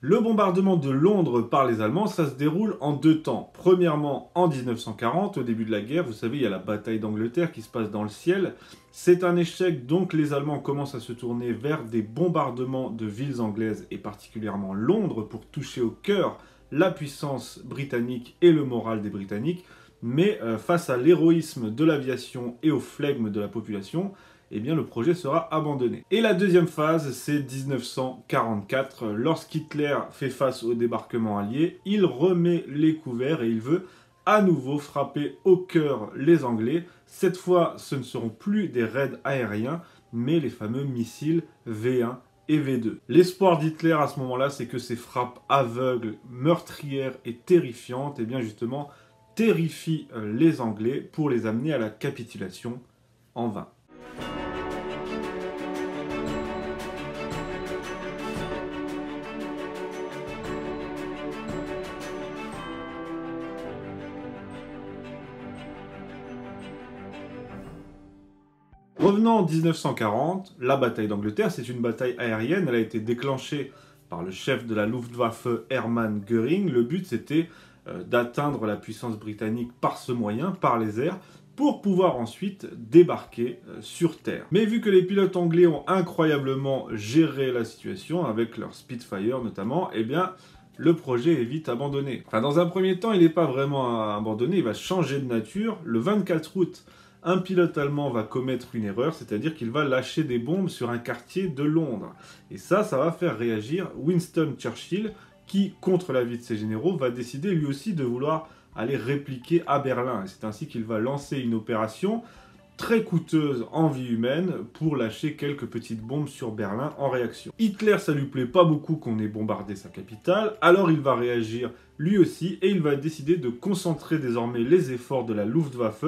Le bombardement de Londres par les Allemands, ça se déroule en deux temps. Premièrement, en 1940, au début de la guerre, vous savez, il y a la bataille d'Angleterre qui se passe dans le ciel. C'est un échec, donc les Allemands commencent à se tourner vers des bombardements de villes anglaises, et particulièrement Londres, pour toucher au cœur la puissance britannique et le moral des Britanniques. Mais face à l'héroïsme de l'aviation et au flegme de la population, eh bien, le projet sera abandonné. Et la deuxième phase, c'est 1944, lorsqu'Hitler fait face au débarquement allié, il remet les couverts et il veut à nouveau frapper au cœur les Anglais. Cette fois, ce ne seront plus des raids aériens, mais les fameux missiles V1 et V2. L'espoir d'Hitler à ce moment-là, c'est que ces frappes aveugles, meurtrières et terrifiantes, eh bien justement, terrifient les Anglais pour les amener à la capitulation en vain. Revenons en 1940, la bataille d'Angleterre, c'est une bataille aérienne, elle a été déclenchée par le chef de la Luftwaffe Hermann Göring. Le but c'était d'atteindre la puissance britannique par ce moyen, par les airs, pour pouvoir ensuite débarquer sur Terre. Mais vu que les pilotes anglais ont incroyablement géré la situation, avec leur Spitfire notamment, eh bien le projet est vite abandonné. Enfin, dans un premier temps, il n'est pas vraiment abandonné, il va changer de nature. Le 24 août, un pilote allemand va commettre une erreur, c'est-à-dire qu'il va lâcher des bombes sur un quartier de Londres. Et ça va faire réagir Winston Churchill, qui, contre l'avis de ses généraux, va décider lui aussi de vouloir aller répliquer à Berlin. Et c'est ainsi qu'il va lancer une opération très coûteuse en vie humaine pour lâcher quelques petites bombes sur Berlin en réaction. Hitler, ça lui plaît pas beaucoup qu'on ait bombardé sa capitale, alors il va réagir lui aussi et il va décider de concentrer désormais les efforts de la Luftwaffe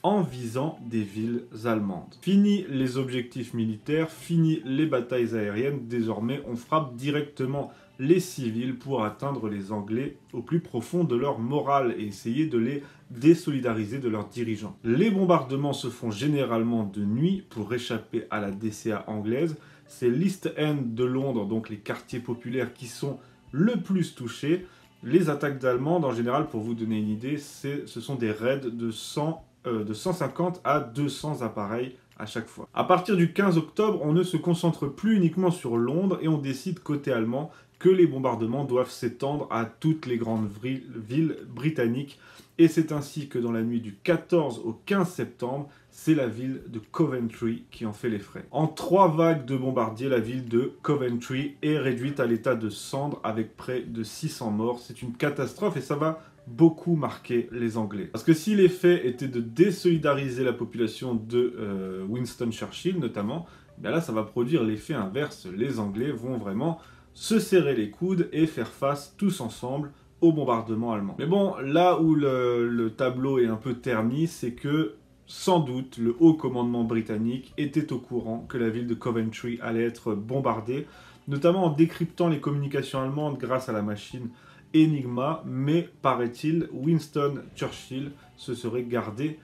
en visant des villes allemandes. Fini les objectifs militaires, fini les batailles aériennes, désormais on frappe directement les civils pour atteindre les Anglais au plus profond de leur morale et essayer de les désolidariser de leurs dirigeants. Les bombardements se font généralement de nuit pour échapper à la DCA anglaise. C'est l'East End de Londres, donc les quartiers populaires qui sont le plus touchés. Les attaques allemandes, en général, pour vous donner une idée, ce sont des raids de 150 à 200 appareils à chaque fois. À partir du 15 octobre, on ne se concentre plus uniquement sur Londres et on décide côté allemand que les bombardements doivent s'étendre à toutes les grandes villes britanniques. Et c'est ainsi que dans la nuit du 14 au 15 septembre, c'est la ville de Coventry qui en fait les frais. En 3 vagues de bombardiers, la ville de Coventry est réduite à l'état de cendres avec près de 600 morts. C'est une catastrophe et ça va beaucoup marqué les Anglais. Parce que si l'effet était de désolidariser la population de Winston Churchill notamment, ben là ça va produire l'effet inverse. Les Anglais vont vraiment se serrer les coudes et faire face tous ensemble au bombardement allemand. Mais bon, là où le tableau est un peu terni, c'est que sans doute le haut commandement britannique était au courant que la ville de Coventry allait être bombardée, notamment en décryptant les communications allemandes grâce à la machine Enigma, mais paraît-il, Winston Churchill se serait gardé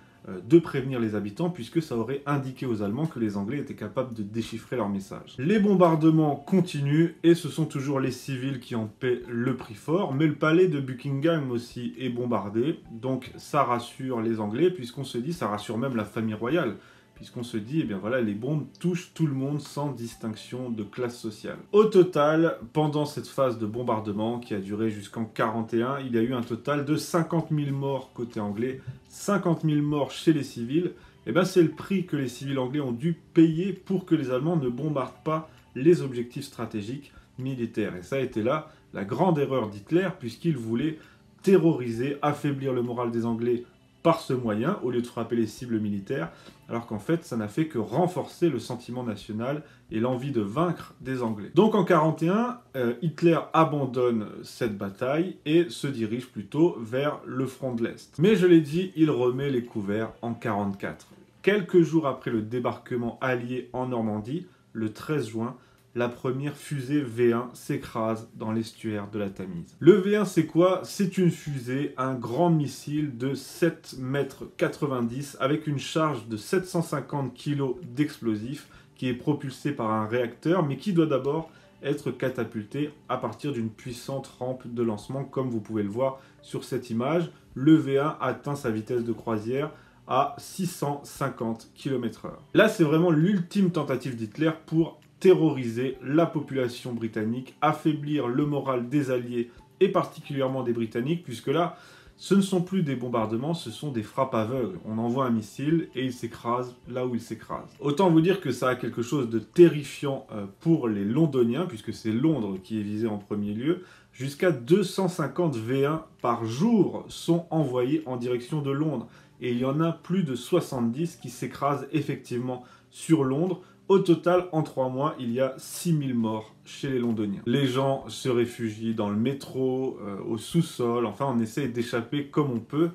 de prévenir les habitants puisque ça aurait indiqué aux Allemands que les Anglais étaient capables de déchiffrer leur message. Les bombardements continuent et ce sont toujours les civils qui en paient le prix fort, mais le palais de Buckingham aussi est bombardé, donc ça rassure les Anglais puisqu'on se dit, ça rassure même la famille royale, puisqu'on se dit, eh bien voilà, les bombes touchent tout le monde sans distinction de classe sociale. Au total, pendant cette phase de bombardement qui a duré jusqu'en 1941, il y a eu un total de 50 000 morts côté anglais, 50 000 morts chez les civils. Et bien c'est le prix que les civils anglais ont dû payer pour que les Allemands ne bombardent pas les objectifs stratégiques militaires. Et ça a été là la grande erreur d'Hitler, puisqu'il voulait terroriser, affaiblir le moral des Anglais par ce moyen, au lieu de frapper les cibles militaires, alors qu'en fait, ça n'a fait que renforcer le sentiment national et l'envie de vaincre des Anglais. Donc en 1941, Hitler abandonne cette bataille et se dirige plutôt vers le front de l'Est. Mais je l'ai dit, il remet les couverts en 1944. Quelques jours après le débarquement allié en Normandie, le 13 juin, la première fusée V1 s'écrase dans l'estuaire de la Tamise. Le V1, c'est quoi? C'est une fusée, un grand missile de 7,90 m avec une charge de 750 kg d'explosifs qui est propulsé par un réacteur, mais qui doit d'abord être catapultés à partir d'une puissante rampe de lancement, comme vous pouvez le voir sur cette image. Le V1 atteint sa vitesse de croisière à 650 km/h. Là, c'est vraiment l'ultime tentative d'Hitler pour terroriser la population britannique, affaiblir le moral des Alliés et particulièrement des Britanniques, puisque là, ce ne sont plus des bombardements, ce sont des frappes aveugles. On envoie un missile et il s'écrase là où il s'écrase. Autant vous dire que ça a quelque chose de terrifiant pour les Londoniens, puisque c'est Londres qui est visé en premier lieu. Jusqu'à 250 V1 par jour sont envoyés en direction de Londres. Et il y en a plus de 70 qui s'écrasent effectivement sur Londres. Au total, en 3 mois, il y a 6000 morts chez les Londoniens. Les gens se réfugient dans le métro, au sous-sol, enfin on essaie d'échapper comme on peut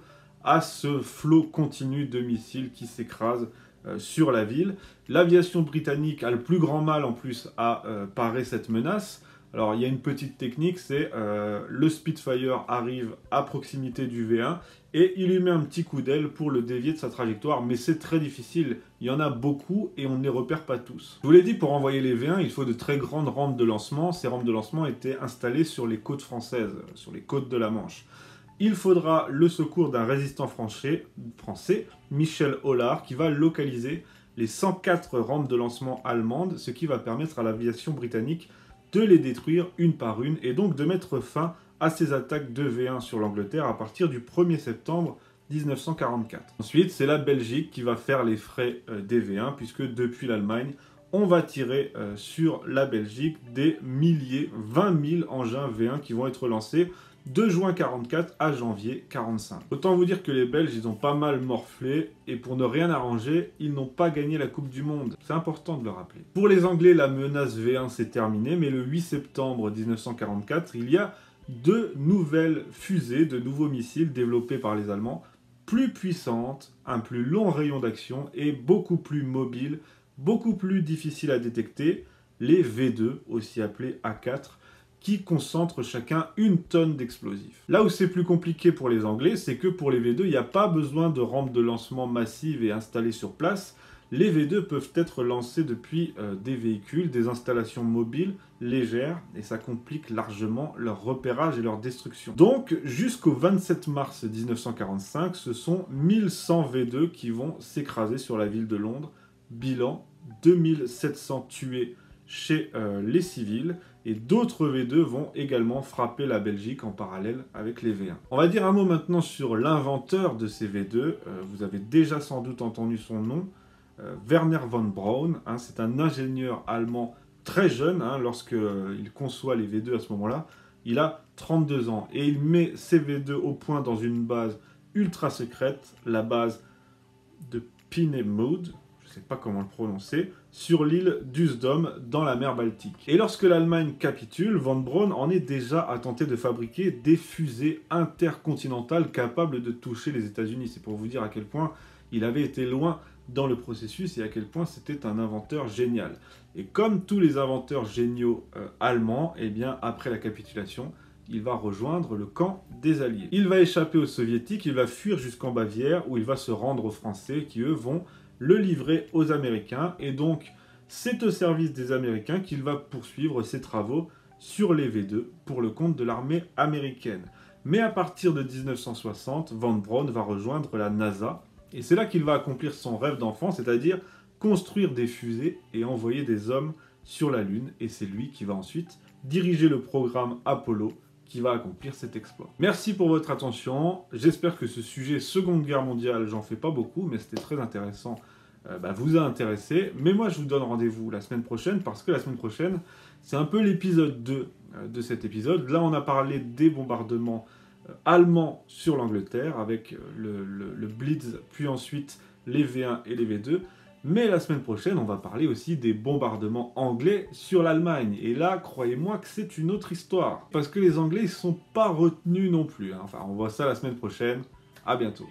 à ce flot continu de missiles qui s'écrasent sur la ville. L'aviation britannique a le plus grand mal en plus à parer cette menace. Alors il y a une petite technique, c'est le Spitfire arrive à proximité du V1 et il lui met un petit coup d'aile pour le dévier de sa trajectoire, mais c'est très difficile, il y en a beaucoup et on ne les repère pas tous. Je vous l'ai dit, pour envoyer les V1, il faut de très grandes rampes de lancement. Ces rampes de lancement étaient installées sur les côtes françaises, sur les côtes de la Manche. Il faudra le secours d'un résistant français, Michel Hollard, qui va localiser les 104 rampes de lancement allemandes, ce qui va permettre à l'aviation britannique de les détruire une par une et donc de mettre fin à ces attaques de V1 sur l'Angleterre à partir du 1er septembre 1944. Ensuite, c'est la Belgique qui va faire les frais des V1 puisque depuis l'Allemagne, on va tirer sur la Belgique des milliers, 20 000 engins V1 qui vont être lancés de juin 44 à janvier 45. Autant vous dire que les Belges, ils ont pas mal morflé, et pour ne rien arranger, ils n'ont pas gagné la Coupe du Monde. C'est important de le rappeler. Pour les Anglais, la menace V1 s'est terminée, mais le 8 septembre 1944, il y a 2 nouvelles fusées, de nouveaux missiles développés par les Allemands, plus puissantes, un plus long rayon d'action et beaucoup plus mobiles, beaucoup plus difficiles à détecter, les V2, aussi appelés A4, qui concentrent chacun 1 tonne d'explosifs. Là où c'est plus compliqué pour les Anglais, c'est que pour les V2, il n'y a pas besoin de rampes de lancement massives et installées sur place. Les V2 peuvent être lancés depuis des véhicules, des installations mobiles, légères, et ça complique largement leur repérage et leur destruction. Donc, jusqu'au 27 mars 1945, ce sont 1100 V2 qui vont s'écraser sur la ville de Londres. Bilan, 2700 tués chez les civils, et d'autres V2 vont également frapper la Belgique en parallèle avec les V1. On va dire un mot maintenant sur l'inventeur de ces V2. Vous avez déjà sans doute entendu son nom, Wernher von Braun. C'est un ingénieur allemand très jeune, lorsqu'il conçoit les V2 à ce moment-là. Il a 32 ans et il met ces V2 au point dans une base ultra secrète, la base de Peenemünde, je ne sais pas comment le prononcer, sur l'île d'Usedom dans la mer Baltique. Et lorsque l'Allemagne capitule, von Braun en est déjà à tenter de fabriquer des fusées intercontinentales capables de toucher les États-Unis. C'est pour vous dire à quel point il avait été loin dans le processus et à quel point c'était un inventeur génial. Et comme tous les inventeurs géniaux allemands, eh bien après la capitulation, il va rejoindre le camp des Alliés. Il va échapper aux Soviétiques, il va fuir jusqu'en Bavière où il va se rendre aux Français qui eux vont le livrer aux Américains, et donc c'est au service des Américains qu'il va poursuivre ses travaux sur les V2 pour le compte de l'armée américaine. Mais à partir de 1960, von Braun va rejoindre la NASA, et c'est là qu'il va accomplir son rêve d'enfant, c'est-à-dire construire des fusées et envoyer des hommes sur la Lune, et c'est lui qui va ensuite diriger le programme Apollo, qui va accomplir cet exploit. Merci pour votre attention, j'espère que ce sujet Seconde Guerre mondiale, j'en fais pas beaucoup, mais c'était très intéressant, vous a intéressé. Mais moi je vous donne rendez-vous la semaine prochaine, parce que la semaine prochaine, c'est un peu l'épisode 2 de cet épisode. Là on a parlé des bombardements allemands sur l'Angleterre, avec le Blitz, puis ensuite les V1 et les V2. Mais la semaine prochaine, on va parler aussi des bombardements anglais sur l'Allemagne. Et là, croyez-moi que c'est une autre histoire. Parce que les Anglais ne sont pas retenus non plus. Enfin, on voit ça la semaine prochaine. À bientôt.